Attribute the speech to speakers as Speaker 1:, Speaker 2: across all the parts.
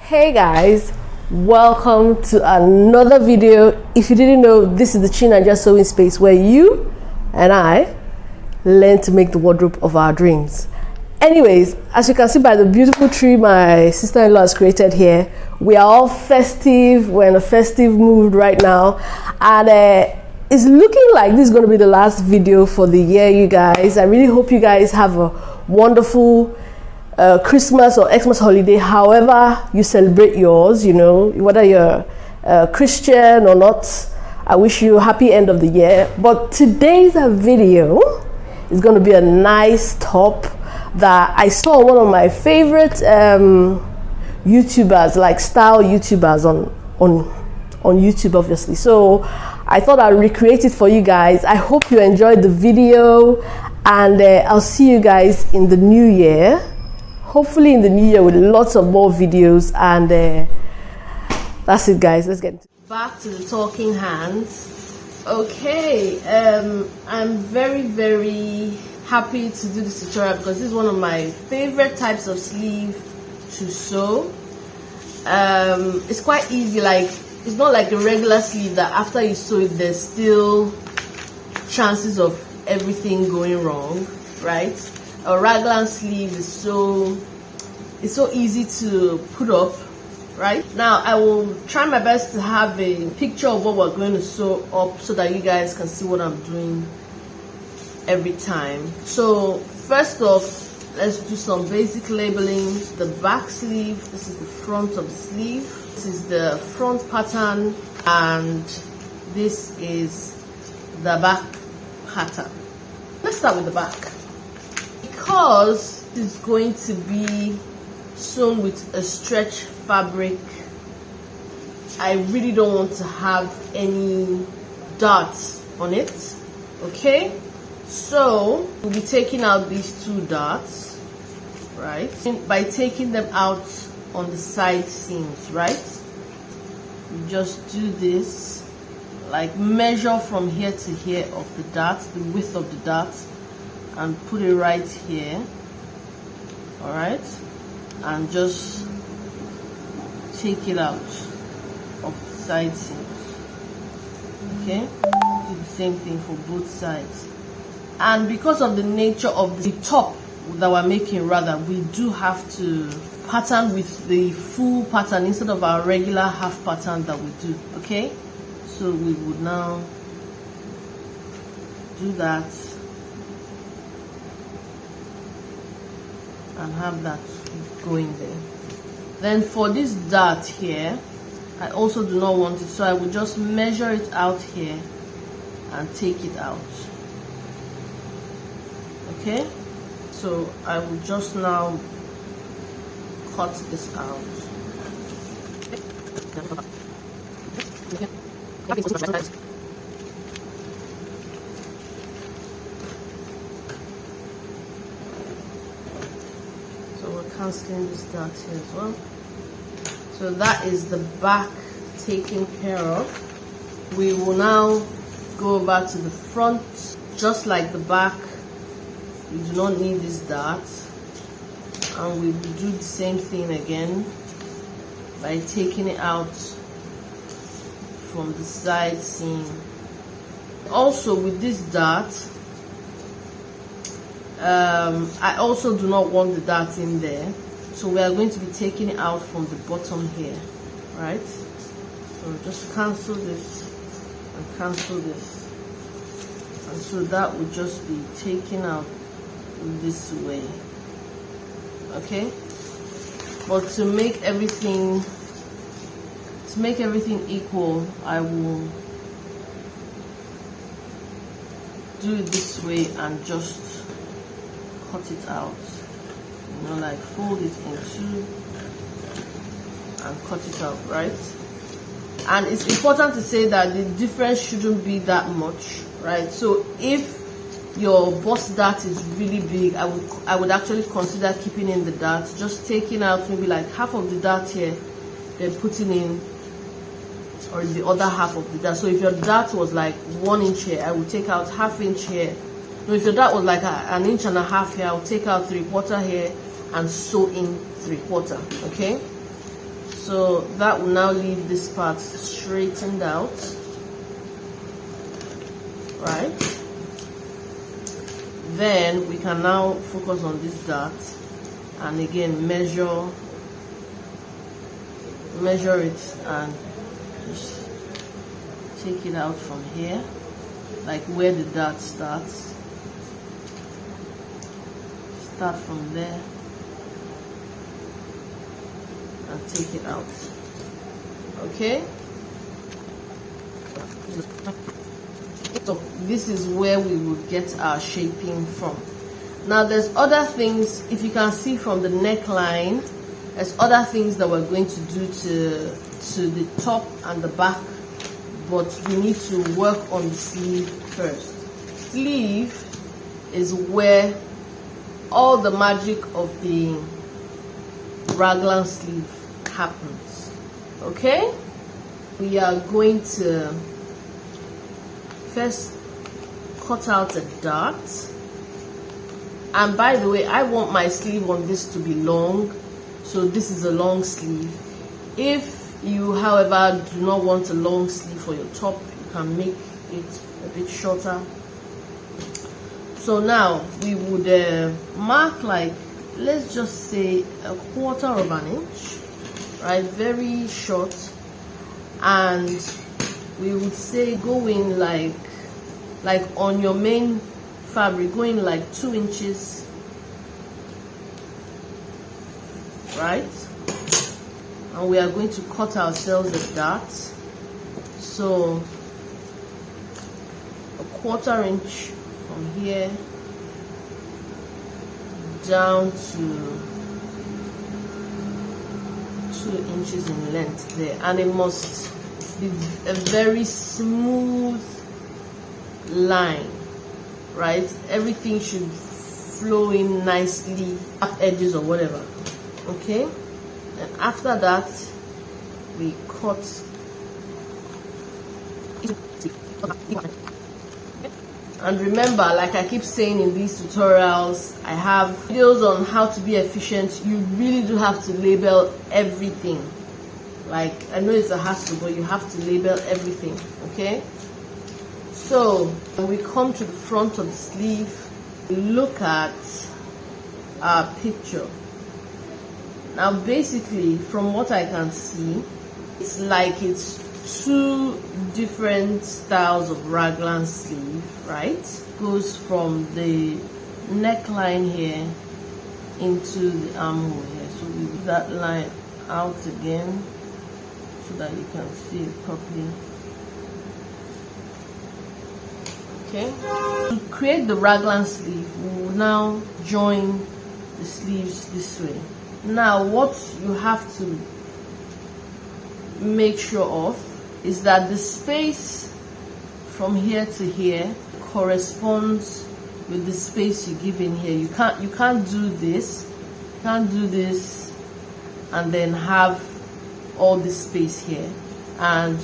Speaker 1: Hey guys, welcome to another video. If you didn't know, this is the Chin and Just Sewing Space where you and I learn to make the wardrobe of our dreams. Anyways, as you can see by the beautiful tree my sister-in-law has created here, we are all festive. We're in a festive mood right now, and it's looking like this is going to be the last video for the year, you guys. I really hope you guys have a wonderful Christmas or Xmas holiday, however you celebrate yours, you know, whether you're Christian or not. I wish you a happy end of the year. But today's video is going to be a nice top that I saw one of my favorite YouTubers, like style YouTubers on YouTube, obviously. So I thought I'd recreate it for you guys. I hope you enjoyed the video, and I'll see you guys in the new year. Hopefully in the new year with lots of more videos, and that's it, guys. Let's get back to the talking hands. Okay, I'm very happy to do this tutorial because this is one of my favorite types of sleeve to sew. It's quite easy. Like, it's not like a regular sleeve that after you sew it there's still chances of everything going wrong, right? A Raglan sleeve is so easy to put up. Right now I will try my best to have a picture of what we're going to sew up so that you guys can see what I'm doing every time. So first off, let's do some basic labeling. The back sleeve, this is the front of the sleeve, this is the front pattern, and this is the back pattern. Let's start with the back. Because it's going to be sewn with a stretch fabric, I really don't want to have any dots on it. Okay, so we'll be taking out these two dots, right? By taking them out on the side seams, right? You just do this, like measure from here to here of the dots, the width of the dots, and put it right here. All right, and just take it out of the side seams. Okay, do the same thing for both sides. And because of the nature of the top that we're making, rather, we do have to pattern with the full pattern instead of our regular half pattern that we do. Okay, so we would now do that and have that going there. Then for this dart here, I also do not want it, so I will just measure it out here and take it out. Okay, so I will just now cut this out. Cancelling this dart here as well. So that is the back taken care of. We will now go over to the front. Just like the back, we do not need this dart, and we will do the same thing again by taking it out from the side seam. Also with this dart, I also do not want the dart in there, so we are going to be taking it out from the bottom here, right? So just cancel this and cancel this, and so that would just be taken out this way. Okay, but to make everything equal, I will do it this way and just cut it out, you know, like fold it in two and cut it out, right? And it's important to say that the difference shouldn't be that much, right? So if your bust dart is really big, I would actually consider keeping in the dart, just taking out maybe like half of the dart here, then putting in or the other half of the dart. So if your dart was like 1 inch here, I would take out ½ inch here. So if your dart was like an 1.5 inches here, I'll take out 3/4 here and sew in 3/4. Okay, So that will now leave this part straightened out, right? Then we can now focus on this dart and again measure it and just take it out from here, like where the dart starts. Start from there and take it out. Okay, so this is where we would get our shaping from. Now there's other things, if you can see from the neckline, there's other things that we're going to do to the top and the back, but we need to work on the sleeve first. Sleeve is where all the magic of the raglan sleeve happens. Okay, we are going to first cut out a dart, and by the way, I want my sleeve on this to be long, so this is a long sleeve. If you however do not want a long sleeve for your top, you can make it a bit shorter. So now we would mark, like, let's just say 1/4 of an inch, right? Very short. And we would say go in like on your main fabric, go in like 2 inches, right? And we are going to cut ourselves a dart. So 1/4 inch from here down to 2 inches in length there, and it must be a very smooth line, right? Everything should flow in nicely, up edges or whatever. Okay, and after that we cut. And remember, like I keep saying in these tutorials, I have videos on how to be efficient. You really do have to label everything. Like, I know it's a hassle, but you have to label everything, okay? So when we come to the front of the sleeve, look at our picture. Now basically, from what I can see, it's like it's 2 different styles of raglan sleeve, right? Goes from the neckline here into the armhole here. So we do that line out again so that you can see it properly. Okay. To create the raglan sleeve, we will now join the sleeves this way. Now what you have to make sure of is that the space from here to here corresponds with the space you give in here. You can't do this. You can't do this and then have all this space here, and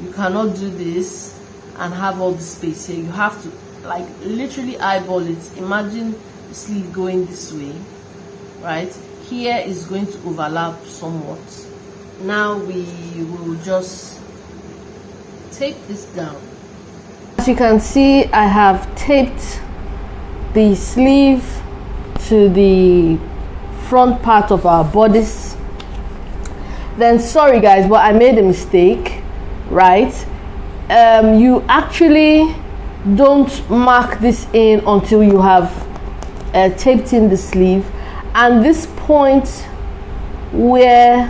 Speaker 1: you cannot do this and have all the space here. You have to, like, literally eyeball it. Imagine the sleeve going this way, right? Here is going to overlap somewhat. Now we will just tape this down. As you can see, I have taped the sleeve to the front part of our bodice. Then, sorry guys, but I made a mistake, right? You actually don't mark this in until you have taped in the sleeve, and this point where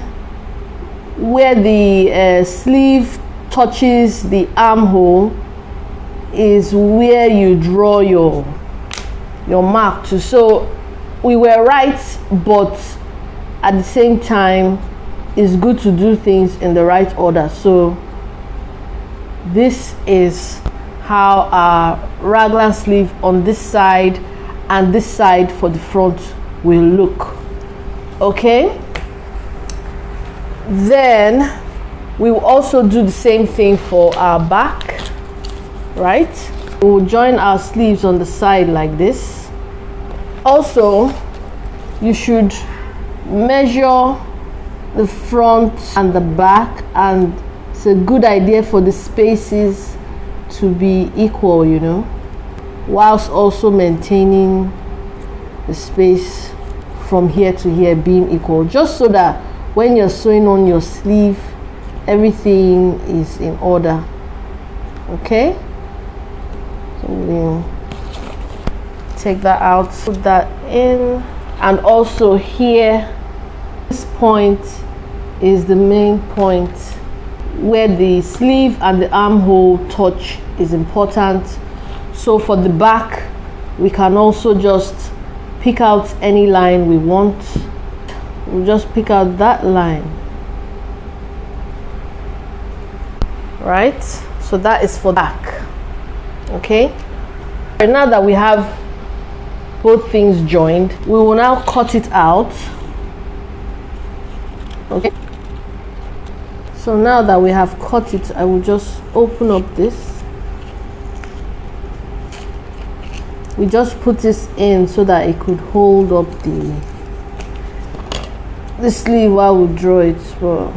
Speaker 1: the sleeve touches the armhole is where you draw your mark to. So we were right, but at the same time it's good to do things in the right order. So this is how our raglan sleeve on this side and this side for the front will look. Okay, then we will also do the same thing for our back, right? We will join our sleeves on the side like this. Also, you should measure the front and the back, and it's a good idea for the spaces to be equal, you know, whilst also maintaining the space from here to here being equal, just so that when you're sewing on your sleeve, everything is in order. Okay, so we'll take that out, put that in, and also here, this point is the main point where the sleeve and the armhole touch is important. So for the back, we can also just pick out any line we want. We'll just pick out that line, right? So that is for back. Okay, and now that we have both things joined, we will now cut it out. Okay, so now that we have cut it, I will just open up this. We just put this in so that it could hold up the sleeve while we draw it. But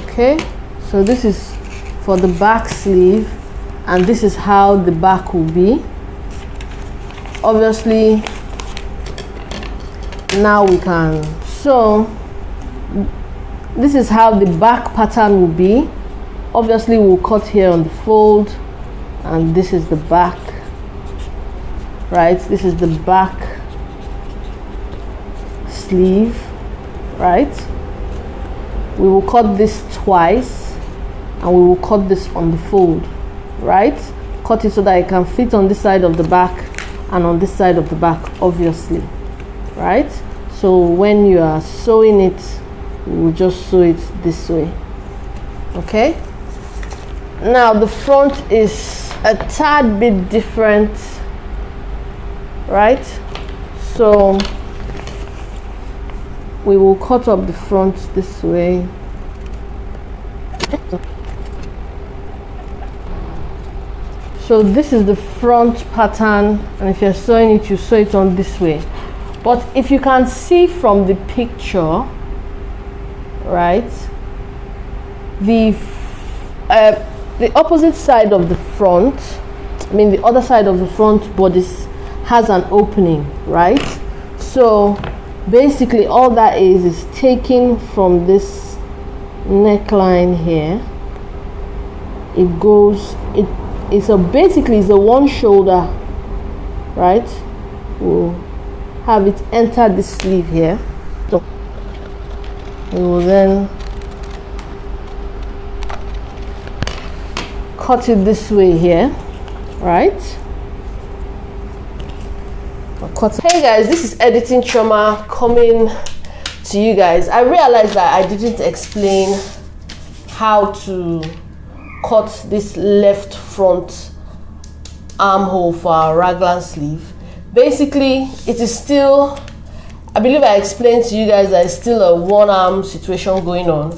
Speaker 1: okay, so this is for the back sleeve, and this is how the back will be. Obviously, now we can, so this is how the back pattern will be. Obviously, we'll cut here on the fold, and this is the back, right? This is the back sleeve, right? We will cut this twice, and we will cut this on the fold, right? Cut it so that it can fit on this side of the back and on this side of the back, obviously, right? So when you are sewing it, we will just sew it this way. Okay, now the front is a tad bit different, right? So we will cut up the front this way. So this is the front pattern, and if you're sewing it, you sew it on this way. But if you can see from the picture, right, the opposite side of the front, the other side of the front bodice has an opening, right? So basically all that is taking from this neckline here, it goes, it's a one shoulder, right? We'll have it enter the sleeve here. So we will then cut it this way here, right? Hey guys, this is Editing Trauma coming to you guys. I realized that I didn't explain how to cut this left front armhole for our raglan sleeve. Basically, it is still, I believe I explained to you guys that it's still a one arm situation going on,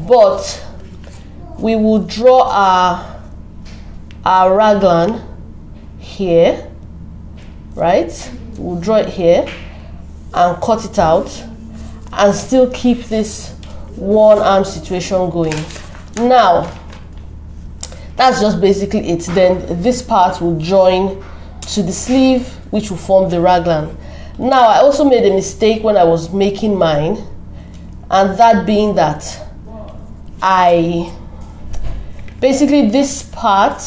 Speaker 1: but we will draw our raglan here, right? We'll draw it here and cut it out and still keep this one arm situation going. Now that's just basically it. Then this part will join to the sleeve, which will form the raglan. Now I also made a mistake when I was making mine, and that being that basically this part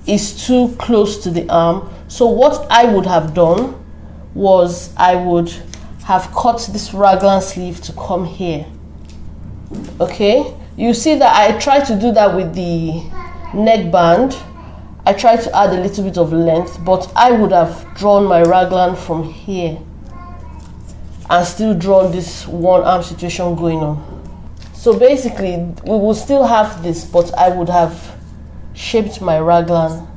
Speaker 1: is too close to the arm. So what I would have done was I would have cut this raglan sleeve to come here. Okay, you see that I tried to do that with the neckband. I tried to add a little bit of length, but I would have drawn my raglan from here and still drawn this one arm situation going on. So basically we will still have this, but I would have shaped my raglan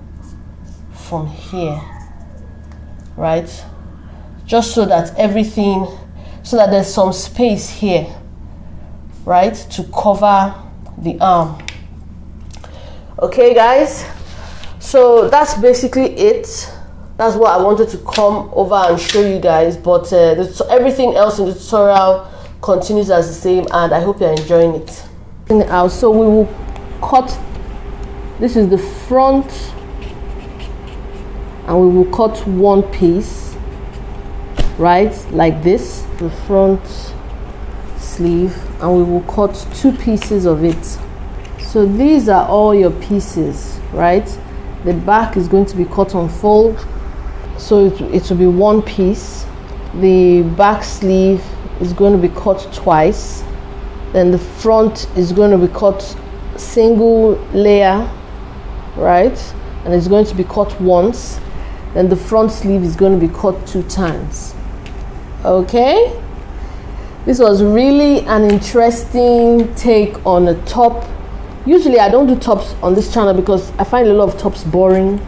Speaker 1: from here, right? Just so that everything, so that there's some space here, right, to cover the arm. Okay guys, So that's basically it. That's what I wanted to come over and show you guys, but everything else in the tutorial continues as the same, and I hope you're enjoying it. So we will cut, this is the front, and we will cut one piece, right, like this, the front sleeve, and we will cut 2 pieces of it. So these are all your pieces, right? The back is going to be cut on fold, so it will be 1 piece. The back sleeve is going to be cut twice. Then the front is going to be cut single layer, right? And it's going to be cut once. Then the front sleeve is going to be cut 2 times. Okay? This was really an interesting take on a top. Usually I don't do tops on this channel because I find a lot of tops boring.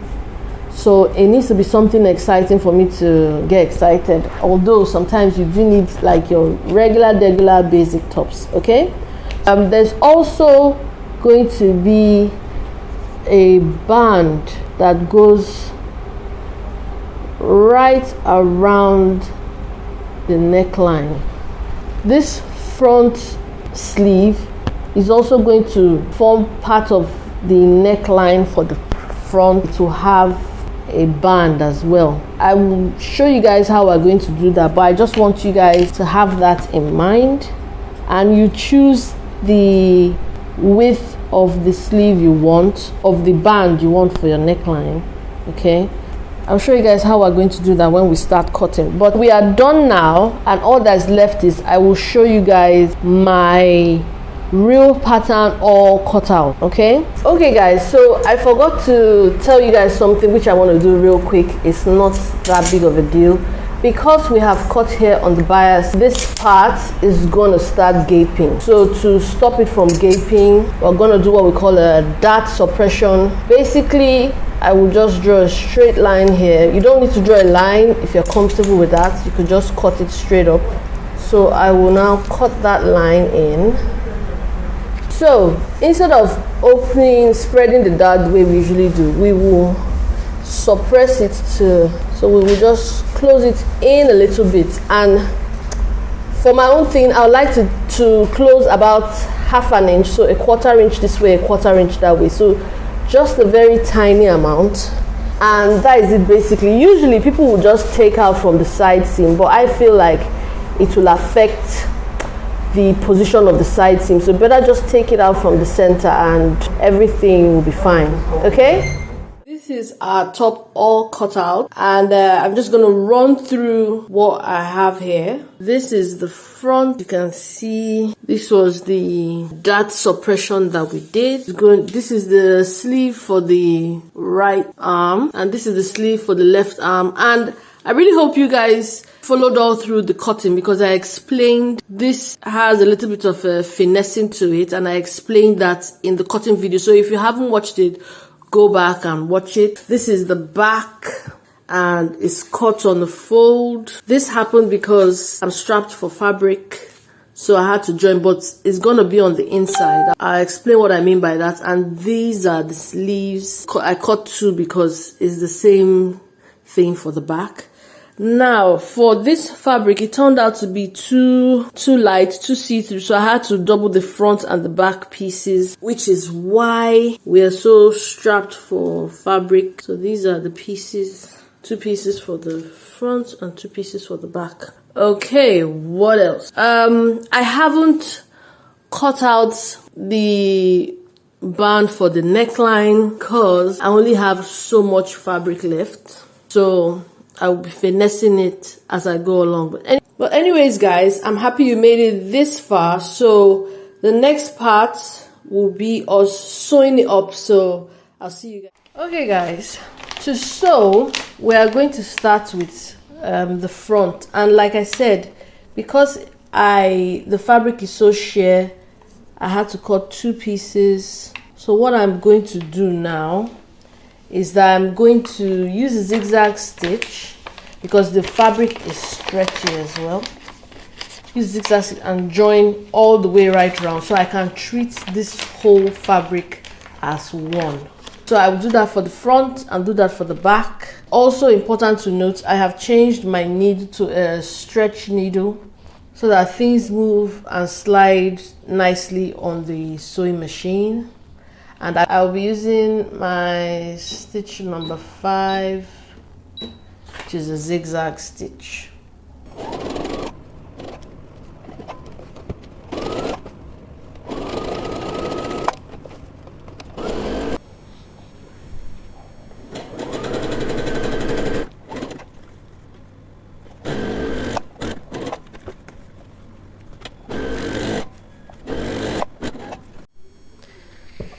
Speaker 1: So it needs to be something exciting for me to get excited. Although sometimes you do need like your regular basic tops, okay? There's also going to be a band that goes right around the neckline. This front sleeve is also going to form part of the neckline for the front to have a band as well. I will show you guys how we're going to do that, but I just want you guys to have that in mind, and you choose the width of the sleeve you want, of the band you want for your neckline. Okay, I'll show you guys how we're going to do that when we start cutting, but we are done now, and all that's left is I will show you guys my real pattern all cut out. Okay guys, so I forgot to tell you guys something which I want to do real quick. It's not that big of a deal. Because we have cut here on the bias, this part is gonna start gaping. So to stop it from gaping, we're gonna do what we call a dart suppression. Basically, I will just draw a straight line here. You don't need to draw a line if you're comfortable with that. You could just cut it straight up. So I will now cut that line in. So instead of spreading the dart the way we usually do, we will suppress it so we will just close it in a little bit. And for my own thing, I would like to close about 1/2 inch, so 1/4 inch this way, 1/4 inch that way. So just a very tiny amount, and that is it basically. Usually people will just take out from the side seam, but I feel like it will affect the position of the side seam, so better just take it out from the center and everything will be fine. Okay, this is our top all cut out, and I'm just going to run through what I have here. This is the front. You can see this was the dart suppression that we did. This is the sleeve for the right arm, and this is the sleeve for the left arm. And I really hope you guys followed all through the cutting, because I explained this has a little bit of finessing to it, and I explained that in the cutting video. So if you haven't watched it, go back and watch it. This is the back, and it's cut on the fold. This happened because I'm strapped for fabric, so I had to join, but it's gonna be on the inside. I'll explain what I mean by that. And these are the sleeves. I cut 2 because it's the same thing for the back. Now for this fabric, it turned out to be too light, too see-through, so I had to double the front and the back pieces, which is why we are so strapped for fabric. So these are the pieces, 2 pieces for the front and 2 pieces for the back. Okay, what else? I haven't cut out the band for the neckline because I only have so much fabric left, so I will be finessing it as I go along. But anyways, guys, I'm happy you made it this far. So the next part will be us sewing it up. So I'll see you guys. Okay, guys, to sew, we are going to start with the front. And like I said, because the fabric is so sheer, I had to cut 2 pieces. So what I'm going to do now is that I'm going to use a zigzag stitch because the fabric is stretchy as well. Use zigzag stitch and join all the way right around so I can treat this whole fabric as one. So I will do that for the front and do that for the back. Also important to note, I have changed my needle to a stretch needle so that things move and slide nicely on the sewing machine. And I'll be using my stitch number 5, which is a zigzag stitch.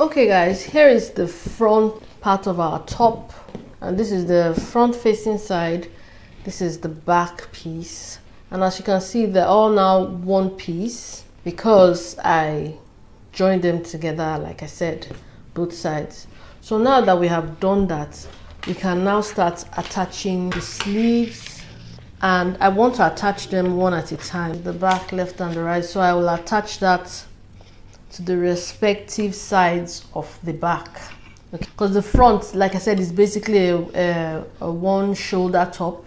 Speaker 1: Okay guys, here is the front part of our top, and this is the front facing side, this is the back piece, and as you can see they're all now one piece because I joined them together, like I said, both sides. So now that we have done that, we can now start attaching the sleeves, and I want to attach them one at a time, the back, left and the right. So I will attach that to the respective sides of the back, okay? Because the front, like I said, is basically a one shoulder top.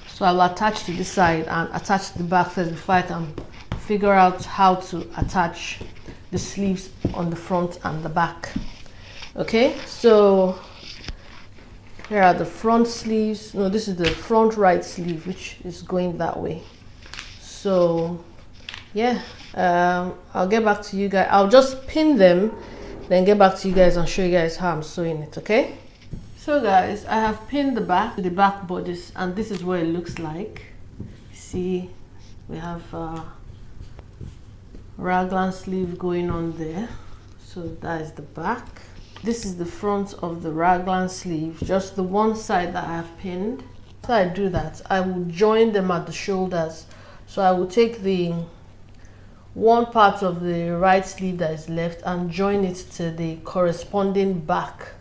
Speaker 1: So I will attach to this side and attach to the back first before I can figure out how to attach the sleeves on the front and the back. Okay, so here are the front sleeves. No, this is the front right sleeve, which is going that way. So yeah, I'll get back to you guys. I'll just pin them, then get back to you guys and show you guys how I'm sewing it, okay? So guys, I have pinned the back to the back bodice, and this is what it looks like. See, we have raglan sleeve going on there. So that is the back. This is the front of the raglan sleeve, just the one side that I have pinned. So I do that, I will join them at the shoulders. So I will take the one part of the right sleeve that is left and join it to the corresponding back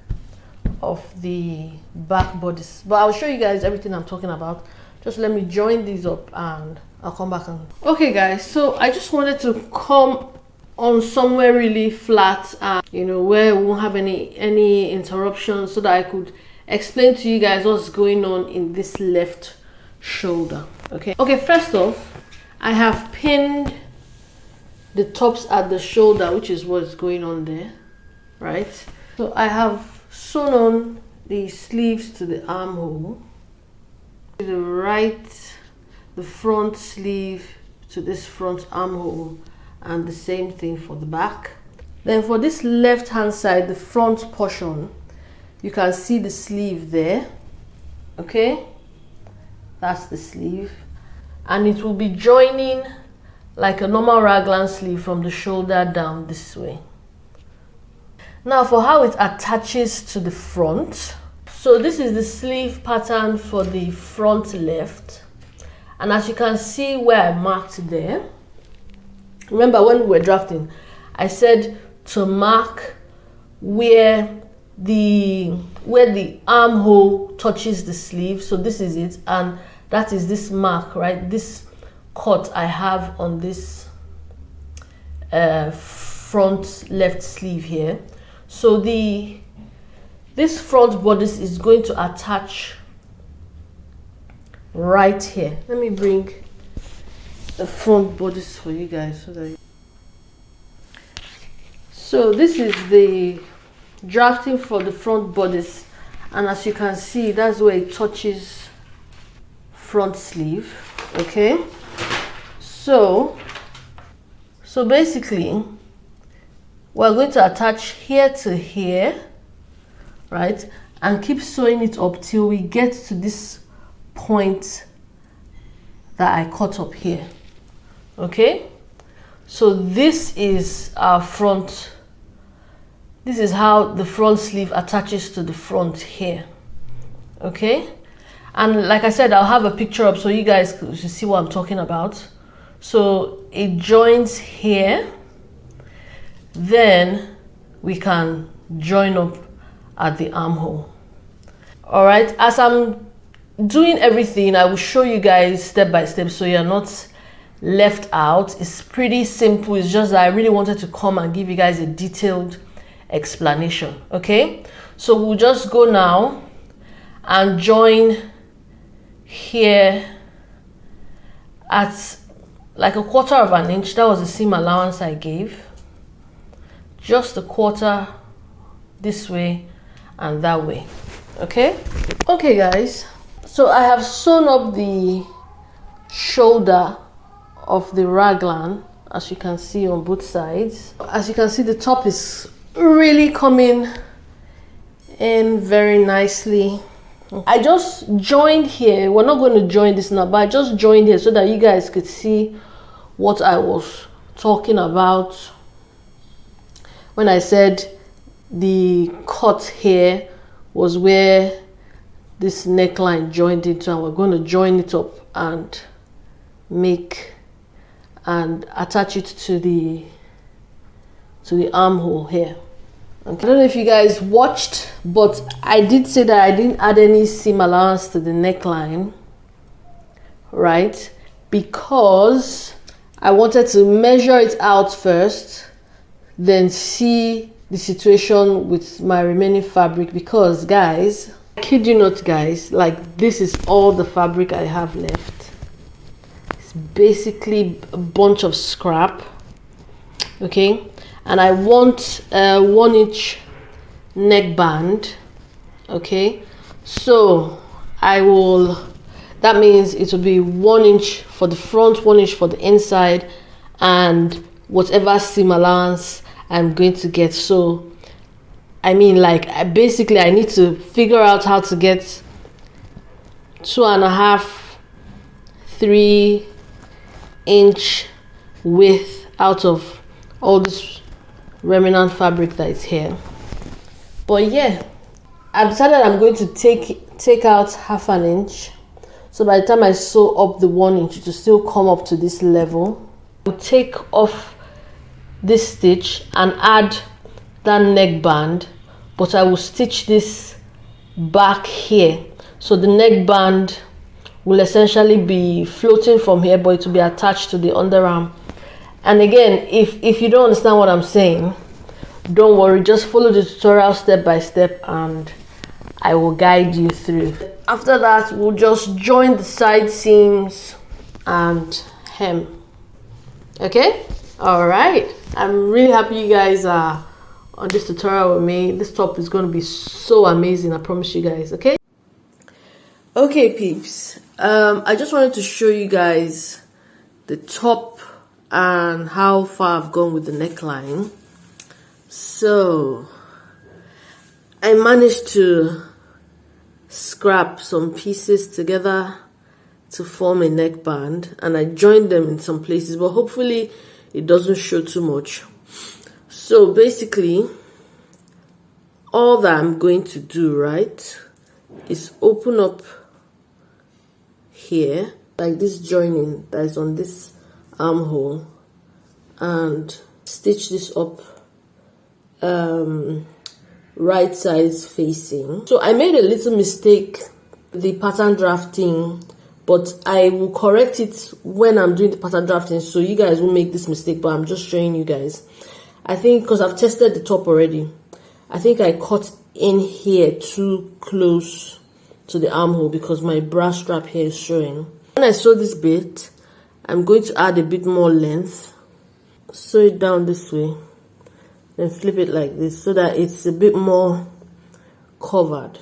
Speaker 1: of the back bodice. But I'll show you guys everything I'm talking about. Just let me join these up and I'll come back. And okay guys, so I just wanted to come on somewhere really flat, and you know, where we won't have any interruptions, so that I could explain to you guys what's going on in this left shoulder. Okay, first off, I have pinned the tops at the shoulder, which is what's going on there, right? So I have sewn on the sleeves to the armhole, to the right, the front sleeve to this front armhole, and the same thing for the back. Then for this left hand side, the front portion, you can see the sleeve there, okay? That's the sleeve, and it will be joining like a normal raglan sleeve from the shoulder down this way. Now for how it attaches to the front. So this is the sleeve pattern for the front left, and as you can see where I marked there, remember when we were drafting, I said to mark where the armhole touches the sleeve. So this is it, and that is this mark, right? This cut I have on this front left sleeve here. So this front bodice is going to attach right here. Let me bring the front bodice for you guys so this is the drafting for the front bodice, and as you can see, that's where it touches front sleeve. Okay, so basically we're going to attach here to here, right, and keep sewing it up till we get to this point that I cut up here. Okay, so this is our front. This is how the front sleeve attaches to the front here. Okay, and like I said, I'll have a picture up so you guys can see what I'm talking about. So it joins here, then we can join up at the armhole. All right, as I'm doing everything, I will show you guys step by step so you're not left out. It's pretty simple. It's just that I really wanted to come and give you guys a detailed explanation. Okay, So we'll just go now and join here at like a 1/4 of an inch. That was the seam allowance I gave. Just a 1/4 this way and that way. Okay guys, so I have sewn up the shoulder of the raglan, as you can see, on both sides. As you can see, the top is really coming in very nicely. I just joined here. We're not going to join this now, but I just joined here so that you guys could see what I was talking about when I said the cut here was where this neckline joined into, and we're going to join it up and make and attach it to the armhole here. Okay. I don't know if you guys watched, but I did say that I didn't add any seam allowance to the neckline, right? Because I wanted to measure it out first, then see the situation with my remaining fabric. Because guys, I kid you not guys, like this is all the fabric I have left. It's basically a bunch of scrap. Okay, and I want a 1-inch neckband. Okay, so I will, that means it will be 1 inch for the front, 1 inch for the inside, and whatever seam allowance I'm going to get. So I mean, like, I need to figure out how to get 2.5, 3 inch width out of all this remnant fabric that is here. But yeah, I decided I'm going to take out 1/2 inch, so by the time I sew up the 1 inch, it will still come up to this level. I'll take off this stitch and add that neckband, but I will stitch this back here, so the neckband will essentially be floating from here, but it will be attached to the underarm. And again, if you don't understand what I'm saying, don't worry, just follow the tutorial step by step and I will guide you through. After that, we'll just join the side seams and hem. Okay, all right, I'm really happy you guys are on this tutorial with me. This top is going to be so amazing, I promise you guys. Okay peeps, I just wanted to show you guys the top and how far I've gone with the neckline. So I managed to scrap some pieces together to form a neckband, and I joined them in some places, but hopefully it doesn't show too much. So basically all that I'm going to do, right, is open up here like this joining that is on this armhole and stitch this up right sides facing. So I made a little mistake with the pattern drafting, but I will correct it when I'm doing the pattern drafting, so you guys won't make this mistake, but I'm just showing you guys. I think because I've tested the top already, I think I cut in here too close to the armhole because my bra strap here is showing. When I sew this bit, I'm going to add a bit more length, sew it down this way, then flip it like this so that it's a bit more covered.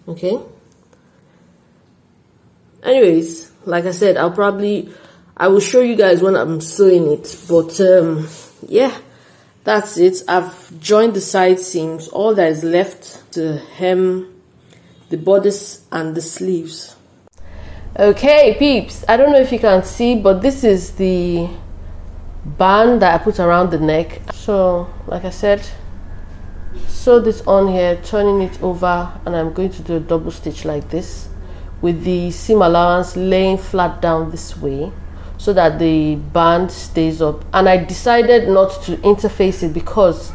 Speaker 1: Okay, anyways, like I said, I will show you guys when I'm sewing it, but yeah, that's it. I've joined the side seams. All that is left to hem the bodice and the sleeves. Okay peeps, I don't know if you can see, but this is the band that I put around the neck. So like I said, sew this on here, turning it over, and I'm going to do a double stitch like this with the seam allowance laying flat down this way so that the band stays up. And I decided not to interface it because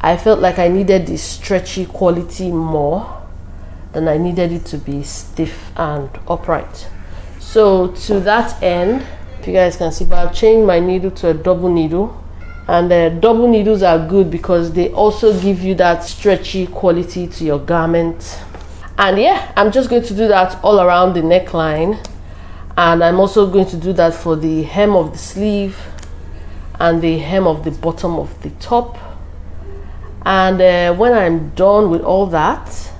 Speaker 1: I felt like I needed the stretchy quality more than I needed it to be stiff and upright. So to that end, if you guys can see, but I've changed my needle to a double needle And double needles are good because they also give you that stretchy quality to your garment. And yeah, I'm just going to do that all around the neckline, and I'm also going to do that for the hem of the sleeve and the hem of the bottom of the top. And when I'm done with all that,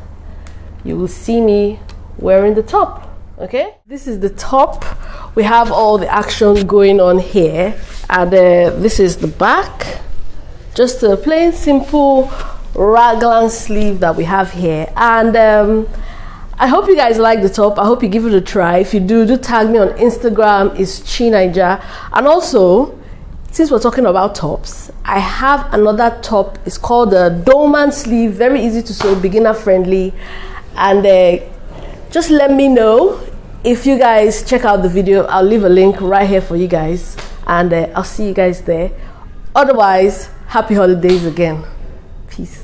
Speaker 1: you will see me wearing the top. Okay, this is the top. We have all the action going on here, and this is the back. Just a plain simple raglan sleeve that we have here. And I hope you guys like the top. I hope you give it a try. If you do tag me on Instagram. It's Chinaija. And also, since we're talking about tops, I have another top. It's called the Dolman sleeve. Very easy to sew, beginner friendly. And just let me know if you guys check out the video. I'll leave a link right here for you guys, and I'll see you guys there. Otherwise, happy holidays again. Peace.